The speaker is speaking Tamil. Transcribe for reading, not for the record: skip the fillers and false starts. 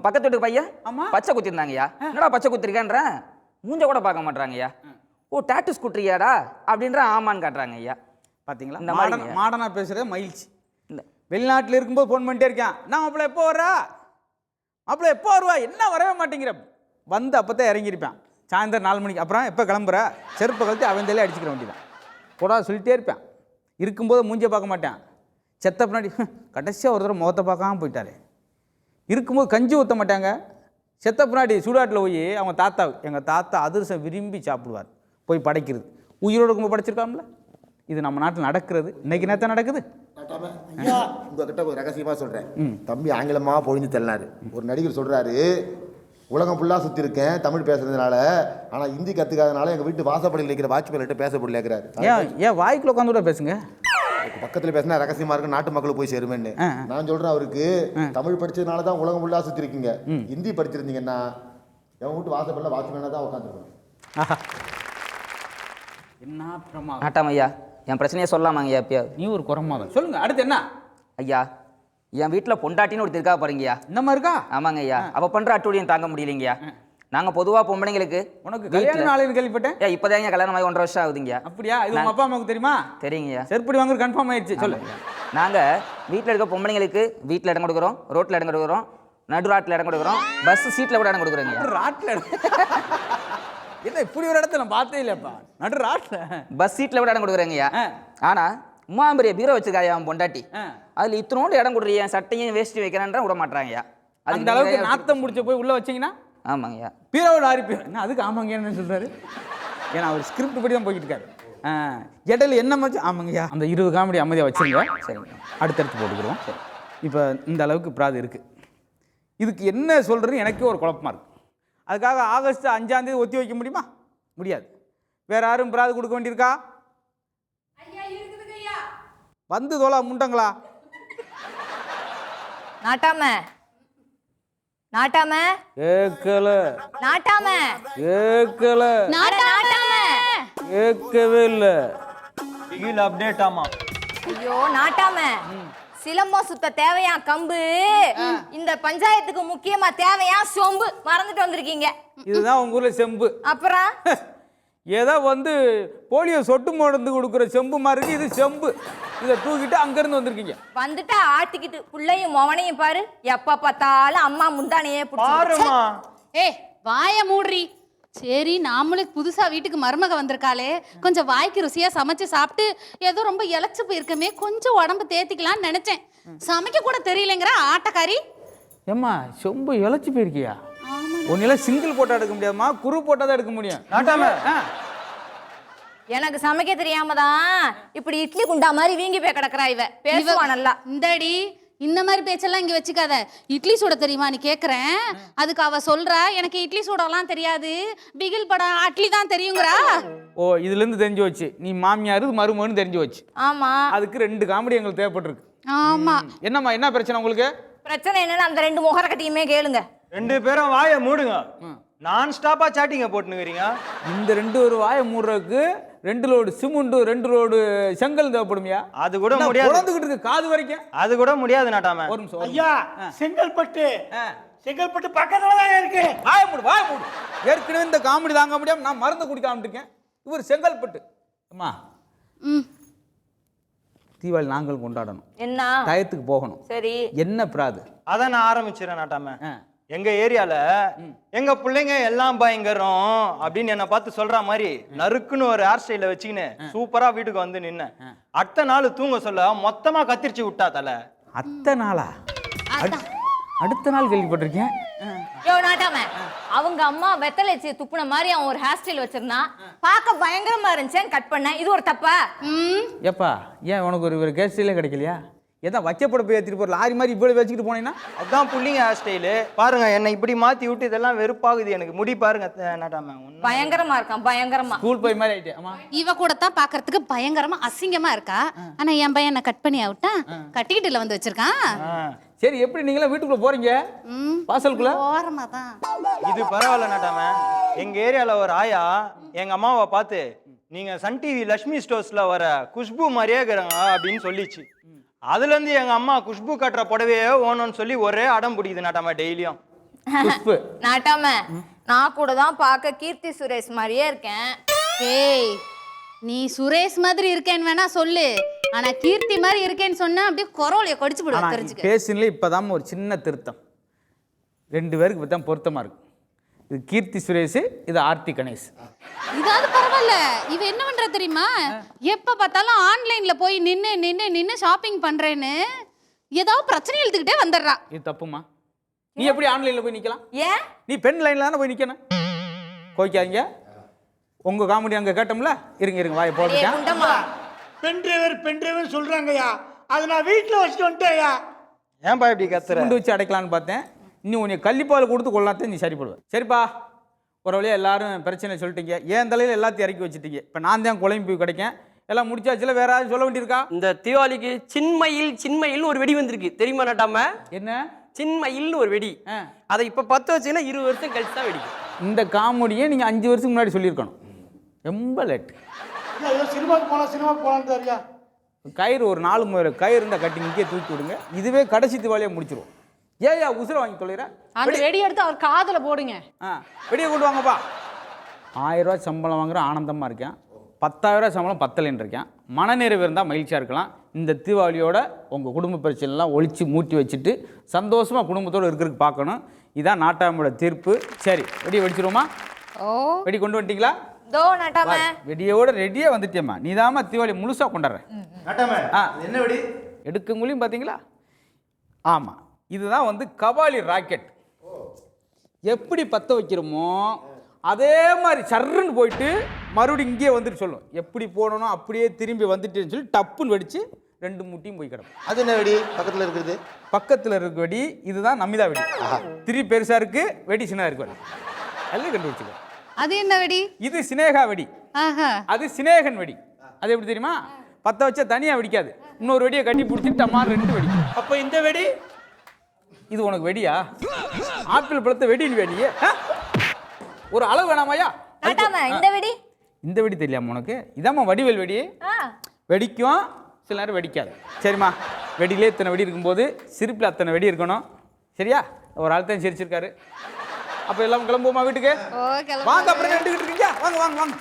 பக்கத்து வீட்டு பையன் பச்சை குத்திருந்தாங்கய்யா. என்னடா பச்சை குத்திருக்கேன்ற மூஞ்ச கூட பார்க்க மாட்டாங்கய்யா. ஓ டாட்டூ ஸ்கூட்டரியாடா அப்படின்ற ஆமான்னு காட்டுறாங்க ஐயா. பார்த்தீங்களா இந்த மாடனாக பேசுகிறது மகிழ்ச்சி. இந்த வெளிநாட்டில் இருக்கும்போது ஃபோன் பண்ணிட்டே இருக்கேன். நான் மாப்பிள்ள எப்போ வர்றா, மாப்பிள்ள எப்போ வருவா, என்ன வரவே மாட்டேங்கிற. வந்து அப்போ தான் இறங்கியிருப்பேன் சாயந்தரம் 4 மணிக்கு. அப்புறம் எப்போ கிளம்புற, செருப்பை கழுத்தி அவன் அடிச்சுக்கிற வேண்டியதான். கூட சொல்லிட்டே இருப்பேன். இருக்கும்போது மூஞ்சியை பார்க்க மாட்டேன். செத்த பின்னாடி கடைசியாக ஒரு தடவை முகத்தை பார்க்காம போயிட்டாரு. இருக்கும்போது கஞ்சி ஊற்ற மாட்டாங்க. செத்த பின்னாடி சூடாட்டில் போய் அவங்க தாத்தா, எங்கள் தாத்தா அதிரசம் விரும்பி சாப்பிடுவார், போய் படைக்கிறது. உயிரோடு இருக்கும்போது படைச்சிருக்காங்கள. இது நம்ம நாட்டில் நடக்கிறது. இன்னைக்கு நேரத்தை நடக்குது. உங்ககிட்ட ஒரு ரகசியமாக சொல்கிறேன். தம்பி ஆங்கிலமாக பொழிஞ்சு தள்ளினாரு. ஒரு நடிகர் சொல்கிறாரு, உலகம் ஃபுல்லாக சுற்றி இருக்கேன் தமிழ் பேசுறதுனால, ஆனால் ஹிந்தி கற்றுக்காதனால எங்கள் வீட்டு வாசப்படியில் இருக்கிற வாட்ச்மேன்கிட்ட பேச முடியலங்கிறாரு. ஏன் வாய்க்குள்ள உட்காந்து கூட பேசுங்க, பக்கத்தில் பேசினா ரகசியமாக இருக்கு, நாட்டு மக்களுக்கு போய் சேருமேன்னு. நான் சொல்கிறேன் அவருக்கு, தமிழ் படித்ததுனால தான் உலகம் ஃபுல்லாக சுற்றி இருக்கீங்க. ஹிந்தி படிச்சிருந்தீங்கன்னா என் வீட்டு வாசப்படியில் வாட்ச்மேனாக தான் உட்காந்துருக்கணும். என்ன பிரமாதம். ஆட்டாம் ஐயா, என் பிரச்சனையை சொல்லலாமாங்க ஐயா? எப்பயா நீ ஒரு குறமாதான் சொல்லுங்க. அடுத்து என்ன ஐயா? என் வீட்டில் பொண்டாட்டின்னு ஒருத்தர் இருக்கா பாருங்கய்யா. இன்னமா இருக்கா? ஆமாங்க ஐயா. அவள் பண்ணுற அட்டூழியம் தாங்க முடியலைங்கய்யா. நாங்கள் பொதுவாக பொம்பளைங்களுக்கு உனக்கு கல்யாணம் நாளைன்னு கேள்விப்பட்டேன். இப்போதாங்க கல்யாணம் ஆகி 1.5 வருஷம் ஆகுதுங்கய்யா. அப்படியா? இது உங்கள் அப்பா அம்மாவுக்கு தெரியுமா? தெரியுங்கய்யா. செருப்படி வாங்குறது கன்ஃபார்ம் ஆயிடுச்சு. சொல்லு. நாங்கள் வீட்டில் இருக்க பொம்பளைங்களுக்கு வீட்டில் இடம் கொடுக்குறோம், ரோட்டில் இடம் கொடுக்குறோம், நடு ராட்டில் இடம் கொடுக்குறோம், பஸ் சீட்டில் கூட இடம் கொடுக்குறோங்க. ராட்டில் என்ன இப்படி ஒரு இடத்துல நான் பார்த்தே இல்லைப்பா. நடு ராட்டில் பஸ் சீட்டில் கூட இடம் கொடுக்குறேங்கய்யா. ஆனால் உமாம்பரிய பீரோ வச்சிருக்காயா அவன் பொண்டாட்டி. அதில் இத்தனோண்டு இடம் கொடுறீங்க, சட்டையும் வேஷ்டி வைக்கிறேன்ற விட மாட்டாங்கய்யா. அந்த அளவுக்கு நாத்தம் முடிச்சு போய் உள்ளே வச்சிங்கன்னா. ஆமாங்கய்யா. பீரோவோட ஆரிப்பீர் என்ன அதுக்கு ஆமாங்கன்னு சொல்கிறாரு. ஏன்னா அவர் ஸ்கிரிப்ட் படி தான் போய்கிட்டு இருக்காரு. இடையில என்ன மச்சு ஆமாங்கய்யா. அந்த 20 காமெடி அமைதியாக வச்சுருங்க. சரிங்க, அடுத்தடுத்து போட்டுக்கிறோம். சரி, இப்போ இந்த அளவுக்கு பிராது இருக்குது. இதுக்கு என்ன சொல்கிறதுன்னு எனக்கே ஒரு குழப்பமாக இருக்குது. அதுக்காக ஆகஸ்ட் 5ஆம் தேதி ஒத்தி வைக்க முடியுமா? முடியாது. வேறு யாரும் பிராது கொடுக்க வேண்டியிருக்கா? வந்து தோலா முண்டங்களா? நாட்டாம நாட்டாம கேட்கல, நாட்டாம கேட்கல, நாட்டாம கேட்கவே இல்லை. பிகில் அப்டேட். ஆமா. ஐயோ நாட்டாம, சிலம்பம் சுத்த தேவையா கம்பு, இந்த பஞ்சாயத்துக்கு முக்கியமா தேவையா சொம்பு, மறந்துட்டு வந்திருக்கீங்க. இதுதான் உங்க ஊர்ல செம்பு. அப்புறம் ஏதோ வந்து போலியோ சொட்டு மருந்து கொடுக்குற செம்பு மாதிரி இருக்கு. இது செம்பு. இதை தூக்கிட்டு அங்கிருந்து வந்திருக்கீங்க. வந்துட்டா ஆட்டிக்கிட்டு புள்ளையும் மொவனையும் பாரு, எப்ப பார்த்தாலும் அம்மா முந்தானையே பாருமா. ஏய் வாய மூடுறி. சரி, நாமளும் புதுசா வீட்டுக்கு மருமக வந்திருக்காளே, கொஞ்சம் வாய்க்கு ருசியா சமைச்சு சாப்பிட்டு ஏதோ ரொம்ப இழைச்சு போயிருக்கமே, கொஞ்சம் உடம்பு தேத்திக்கலாம்னு நினைச்சேன். சமைக்க கூட தெரியலங்கிற ஆட்டக்காரி. ஏம்மா செம்பு இழைச்சி போயிருக்கியா? ஒன்னில சிங்கிள் போட்டா எடுக்க முடியாதுமா, குரு போட்டா தான் எடுக்க முடியும். எனக்கு சமைக்க தெரியாம தான் இப்படி இட்லி குண்டா மாதிரி வீங்கி போய் கிடக்குறா இவ. பேசுவா நல்லா. இந்தடி இந்த மாதிரி பேச்செல்லாம் இங்க வச்சுக்காத. இட்லி சுட தெரியுமா நீ கேக்குறேன். அதுக்கு அவ சொல்றா எனக்கு இட்லி சுடலாம் தெரியாது, பிகில் படம் அட்லி தான் தெரியுங்கிறா. ஓ, இதுல இருந்து தெரிஞ்சு வச்சு நீ மாமியாரு மருமகன்னு தெரிஞ்சு வச்சு. ஆமா, அதுக்கு 2 காமெடி எங்களுக்கு தேவைப்பட்டிருக்கு. ஆமா. என்னம்மா, என்ன பிரச்சனை உங்களுக்கு? பிரச்சனை என்னன்னு அந்த 2 முகர கட்டியுமே கேளுங்க. 2 பேரும் வாயை மூடுங்க. நான் ஸ்டாப்பா சாட்டிங்க போட்டுனுக்கிறீங்க. இந்த 2 ஒரு வாயை மூடுறதுக்கு 2 லோடு சிமெண்ட் 2 லோடு செங்கல் தேவைப்படுமியா? அது கூட முடியாது. குழந்துகிட்டு இருக்கு காது வரைக்கும். அது கூட முடியாது நாட்டாம. ஒரு நிமிஷம் ஐயா, செங்கல்பட்டு செங்கல்பட்டு பக்கத்துல தான் இருக்கு. வாய மூடு, வாய மூடு. ஏற்கனவே இந்த காமெடி தாங்க முடியாம நான் மருந்து குடிக்காம இருக்கேன். இவர் செங்கல்பட்டு. அம்மா, தீபாவளி நாங்கள் கொண்டாடணும். என்ன டயத்துக்கு போகணும். சரி, என்ன பிராது? அதான் நான் ஆரம்பிச்சிடறேன் நாட்டாம. எங்க ஏரியால எங்க பிள்ளைங்க எல்லாம் பயங்கரம் அப்படின்னு என்ன பார்த்து சொல்ற மாதிரி நறுக்குன்னு ஒரு ஹேர் ஸ்டைல வச்சுக்கின்னு சூப்பரா வீட்டுக்கு வந்து நின்ன. அடுத்த நாள் தூங்க சொல்ல மொத்தமா கத்திரிச்சு விட்டா தலை. அத்த நாளா? அடுத்த நாள் கேள்விப்பட்டிருக்கேன். யோ நாட்டாம, அவங்க அம்மா வெத்தலைச்சி துப்புன மாதிரி அவன் ஒரு ஹேர் ஸ்டைல் வச்சிருந்தான், பார்க்க பயங்கரமா இருந்துச்சேன்னு கட் பண்ண. இது ஒரு தப்பா? ஏப்பா, ஏன் உனக்கு ஒரு ஹேர் ஸ்டைலே கிடைக்கலையா? ஏதா வைக்கப்பட போய் ஏற்றிட்டு போகிற லாரி மாதிரி இப்படி வச்சுக்கிட்டு போனீங்கன்னா? அதுதான் புள்ளிங்க ஹேர் ஸ்டைலு. பாருங்க என்னை இப்படி மாற்றி விட்டு இதெல்லாம் வெறுப்பாகுது எனக்கு. முடி பாருங்க நாட்டாம, பயங்கரமா இருக்கான், பயங்கரமா. ஸ்கூல் போய் மாதிரி ஆயிட்டே. ஆமா, இவ கூட தான் பாக்குறதுக்கு பயங்கரமா அசிங்கமா இருக்கா. ஆனா என் பையன் என்ன கட் பண்ணி அவுட்டான், கட்டிக்கிட்டுல வந்து வச்சிருக்கான். சரி, எப்படி நீங்களா வீட்டுக்குள்ள போறீங்க? வாசலுக்குள்ள ஓரமா தான். இது பரவாயில்ல நாட்டாம. எங்க ஏரியால ஒரு ஆயா எங்க அம்மாவை பார்த்து, நீங்க சன் டிவி லட்சுமி ஸ்டோர்ஸ்ல வர குஷ்பு மாதிரியே இருக்கிறாங்க அப்படின்னு சொல்லிச்சு. அதுல இருந்து எங்க அம்மா குஷ்பு கட்டுற புடவையே ஓணும்னு சொல்லி ஒரே அடம் பிடிக்குது நாட்டாம டெய்லியும். புஷ்பு நாட்டாம நான் கூட தான் பார்க்க கீர்த்தி சுரேஷ் மாதிரியே இருக்கேன். ஏய் நீ சுரேஷ் மாதிரி இருக்கேன்னு வேணா சொல்லு, ஆனா கீர்த்தி மாதிரி இருக்கேன்னு சொன்னா அப்படியே குரவலைய கடிச்சு போடுவா ஆனால் தெரிஞ்சுக்க. பேசுனில் இப்போதான் ஒரு சின்ன திருத்தம், 2 பேருக்கு இப்போ தான் பொருத்தமாக இருக்கு. இது கீர்த்தி சுரேஷ், இது ஆர்த்தி கணேஷ். இதாவது பரவாயில்ல. இவ என்ன பண்றா தெரியுமா, எப்ப பார்த்தாலும் ஆன்லைன்ல போய் நின்னு நின்னு நின்னு ஷாப்பிங் பண்றேன்னு ஏதாவது பிரச்சனை எழுத்துக்கிட்டே வந்துடுறா. இது தப்புமா? நீ எப்படி ஆன்லைனில் போய் நிற்கலாம்? ஏன் நீ பெண் லைனில் தானே போய் நிற்கணும். கோய்க்காதீங்க, உங்கள் காமெடி அங்கே கேட்டோம்ல. இருங்க வாயை போட்டுட்டேன். குண்டம்மா பென் டிரைவர் சொல்றாங்கய்யா, அதை நான் வீட்டில் வச்சுட்டு வந்துட்டேயா. ஏன்பா இப்படி கத்துற? குண்டு வச்சு அடைக்கலான்னு பார்த்தேன். இன்னும் உன்னை கள்ளிப்பால் கொடுத்து கொள்ளாதான் நீ சரிப்படுவேன். சரிப்பா, ஒரு வழியாக எல்லாரும் பிரச்சனை சொல்லிட்டீங்க, ஏன் தலையில் எல்லாத்தையும் இறக்கி வச்சுட்டீங்க. இப்போ நான் தான் குழம்பு போய் கிடைக்கேன். எல்லாம் முடிச்சாச்சுல, வேற யாரும் சொல்ல வேண்டியிருக்கா? இந்த தீபாவளிக்கு சின்மயில் ஒரு வெடி வந்திருக்கு தெரியுமா நாட்டாம? என்ன சின்மயில்னு ஒரு வெடி, அதை இப்ப 10 வச்சுன்னா 20 வருஷம் கழிச்சு தான் வெடிக்கும். இந்த காமெடியை நீங்கள் 5 வருஷத்துக்கு முன்னாடி சொல்லியிருக்கணும். ரொம்ப லேட். சினிமாவுக்கு போகலான்னு தெரியா. கயிறு ஒரு 4 முறை கயிறு இருந்தால் கட்டி இங்கே தூக்கி விடுங்க. இதுவே கடைசி தீபாவளியாக முடிச்சிருவோம். ஏயா உசுரை வாங்கி தொலைகிறேன். அந்த வெடி எடுத்து அவர் காதுல போடுங்க. வெடியை கொண்டு வாங்கப்பா. 1000 ரூபா சம்பளம் வாங்குற ஆனந்தமாக இருக்கேன். 10,000 ரூபா சம்பளம் பத்தலைன்னு இருக்கேன். மனநிறைவு இருந்தால் மகிழ்ச்சியாக இருக்கலாம். இந்த தீபாவளியோட உங்கள் குடும்ப பிரச்சனைலாம் ஒழிச்சு மூட்டி வச்சுட்டு சந்தோஷமாக குடும்பத்தோடு இருக்கிறதுக்கு பார்க்கணும். இதான் நாட்டாமோட தீர்ப்பு. சரி, வெடியை வெடிச்சிருவோமா? வெடி கொண்டு வந்துட்டீங்களா? தோ நாட்டாம வெடியோட ரெடியாக வந்துட்டேம்மா. நீ தாம்மா தீபாவளி முழுசாக கொண்டாடுறேன். என்ன வெடி? எடுக்கங்குழியும் பார்த்தீங்களா? ஆமாம், இதுதான் வந்து கபாலி ராக்கெட். எப்படி பற்ற வைக்கிறோமோ அதே மாதிரி சர்ன்னு போயிட்டு மறுபடியும் இங்கேயே வந்துட்டு சொல்லும். எப்படி போடணும் அப்படியே திரும்பி வந்துட்டுன்னு சொல்லி டப்புன்னு வெடிச்சு 2 முட்டியும் போய் கிடக்கும். அது என்ன வெடி? பக்கத்தில் இருக்குது. பக்கத்தில் இருக்க வெடி இதுதான் நமிதா வெடி. திரி பெருசாக இருக்கு, வெடி சின்னதாக இருக்கு. எல்லாம் கண்டுபிடிச்சிக்க. அது என்ன வெடி? இது சினேகா வெடி. ஆஹா, அது சினேகன் வெடி. அது எப்படி தெரியுமா? பற்ற வச்சா தனியாக வெடிக்காது, இன்னொரு வெடியை கட்டி பிடிச்சிட்டு அம்மா 2 வெடி. அப்போ இந்த வெடி இது உனக்கு வெடியா? ஆப்பிள் பழத்தை வெடின்னு வேணியே ஒரு அளவு வேணாமாயா? நாட்டாம இந்த வெடி இந்த வெடி தெரியாம உனக்கு? இதாம்மா வடிவேல் வெடி. வெடிக்கும், சில நேரம் வெடிக்காது. சரிம்மா, வெடியிலே இத்தனை வெடி இருக்கும்போது சிரிப்பில் அத்தனை வெடி இருக்கணும். சரியா? ஒரு ஆள் தான் சிரிச்சிருக்காரு. அப்போ எல்லாம் கிளம்புவோமா வீட்டுக்கு? வாங்க, அப்புறம் நின்றுக்கிட்டு இருக்கீங்க. வாங்க வாங்க வாங்க.